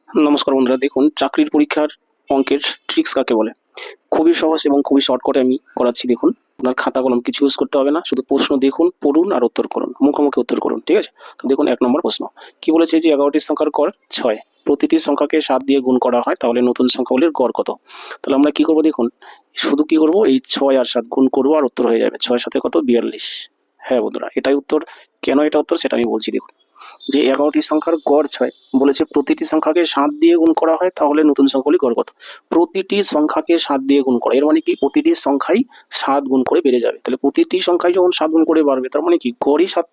নমস্কার বন্ধুরা, দেখুন চাকরির পরীক্ষার অঙ্কের ট্রিক্স কাকে বলে। খুবই সহজ এবং খুবই শর্টকাটে আমি করাচ্ছি। দেখুন, আপনার খাতা কলম কিছু ইউজ করতে হবে না, শুধু প্রশ্ন দেখুন, পড়ুন আর উত্তর করুন, মুখোমুখি উত্তর করুন। ঠিক আছে? তো দেখুন, 1 নম্বর প্রশ্ন কি বলেছে যে 11টি সংখ্যার গড় 6, প্রতিটি সংখ্যাকে 7 দিয়ে গুণ করা হয়, তাহলে নতুন সংখ্যাগুলির গড় কত? তাহলে আমরা কি করবো দেখুন, শুধু কি করবো, এই 6 আর 7 গুণ করবো আর উত্তর হয়ে যাবে। 6 সাথে কত? 42। হ্যাঁ বন্ধুরা, এটাই উত্তর। কেন এটা উত্তর সেটা আমি বলছি। দেখুন, যে 11টি সংখ্যার গড় 6, বলেছে প্রতিটি সংখ্যাকে 7 দিয়ে গুণ করা হয়, তাহলে নতুন সংখ্যাগুলি গড় কত? প্রতিটি সংখ্যাকে 7 দিয়ে গুণ করা, এর মানে কি প্রতিটি সংখ্যাই 7 গুণ করে বেড়ে যাবে। তাহলে প্রতিটি সংখ্যায় যখন 7 গুণ করে বাড়বে, তার মানে কি গড়ই 7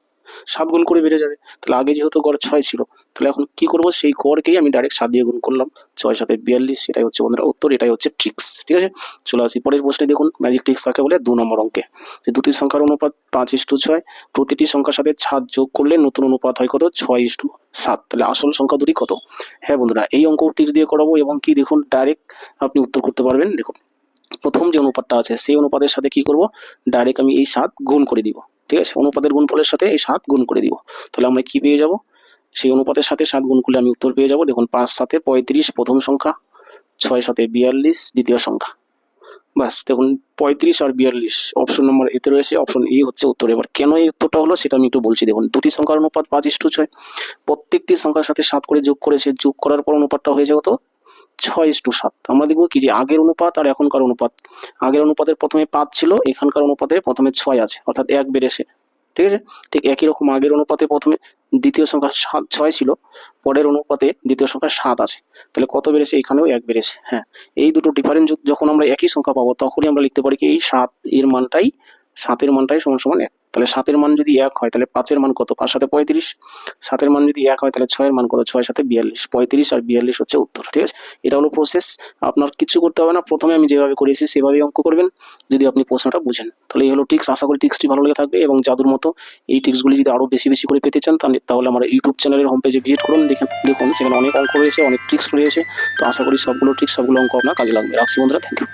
7 গুণ করে বেড়ে যাবে। তাহলে আগে যেহেতু গড় 6 ছিল, তাহলে এখন কি করব, সেই গড়কেই আমি ডাইরেক্ট 7 দিয়ে গুণ করলাম। 6 সাথে 42, এটাই হচ্ছে বন্ধুরা উত্তর, এটাই হচ্ছে ট্রিক্স। ঠিক আছে, চলে আসি পরের প্রশ্নে। দেখুন, ম্যাজিক ট্রিক্স কাকে বলে? 2 নম্বর অঙ্কে যে দুটি সংখ্যার অনুপাত 5:6, প্রতিটি সংখ্যার সাথে 7 যোগ করলে নতুন অনুপাত হয় কত? 6:7। তাহলে আসল সংখ্যা দুটি কত? হ্যাঁ বন্ধুরা, এই অঙ্ক ট্রিক্স দিয়ে করাবো এবং কি দেখুন, ডাইরেক্ট আপনি উত্তর করতে পারবেন। দেখুন, প্রথম যে অনুপাতটা আছে সেই অনুপাতের সাথে কি করব, ডাইরেক্ট আমি এই 7 গুণ করে দিব। ঠিক আছে, অনুপাতের গুণফলের সাথে এই 7 গুণ করে দিব। তাহলে আমরা কি পেয়ে যাব, সেই অনুপাতের সাথে 7 গুণ করলে আমি উত্তর পেয়ে যাব। দেখুন, 5 7 35 প্রথম সংখ্যা, 6 7 42 দ্বিতীয় সংখ্যা। বাস, দেখুন 35 আর 42 অপশন নম্বর এতে রয়েছে, অপশন ই হচ্ছে উত্তর। এবার কেন এই উত্তরটা হলো সেটা আমি একটু বলছি। দেখুন, দুটি সংখ্যার অনুপাত 5:6, প্রত্যেকটি সংখ্যার সাথে 7 করে যোগ করেছে, যোগ করার পর অনুপাতটা হয়ে যাবে কত? 6:7। আমরা দেখবো কি যে আগের অনুপাত আর এখনকার অনুপাত, আগের অনুপাতের প্রথমে 5 ছিল, এখানকার অনুপাতে প্রথমে 6 আছে, অর্থাৎ 1 বেড়েছে। ঠিক আছে, ঠিক একই রকম আগের অনুপাতে প্রথমে দ্বিতীয় সংখ্যা 6 ছিল, পরের অনুপাতে দ্বিতীয় সংখ্যা 7 আছে। তাহলে কত বেড়েছে? এখানেও 1 বেড়েছে। হ্যাঁ, এই দুটো ডিফারেন্স যখন আমরা একই সংখ্যা পাবো, তখনই আমরা লিখতে পারি কি এই 7 এর মানটাই সমান সমান 1। তাহলে 7 এর মান যদি 1 হয়, তাহলে 5 এর মান কত? 5 7 35। 7 এর মান যদি 1 হয়, তাহলে 6 এর মান কত? 6 7 42। 35 আর 42 হচ্ছে উত্তর। ঠিক আছে, এটা হলো প্রসেস। আপনার কিছু করতে হবে না, প্রথমে আমি যেভাবে করেছি সেভাবেই অঙ্ক করবেন, যদি আপনি প্রশ্নটা বুঝেন। তাহলে এই হলো ট্রিক্স। আশা করি ট্রিক্সটি ভালো লেগে থাকবে এবং জাদুর মতো এই ট্রিক্সগুলি যদি আরও বেশি বেশি করে পেতে চান, তাহলে আমার ইউটিউব চ্যানেলের হোম পেজে ভিজিট করুন। দেখুন, সেখানে অনেক অঙ্ক রয়েছে, অনেক ট্রিক্স রয়েছে। তো আশা করি সবগুলো ট্রিক্স, সবগুলো অঙ্ক আপনার কাজে লাগবে। রাখছি বন্ধুরা, থ্যাংক ইউ।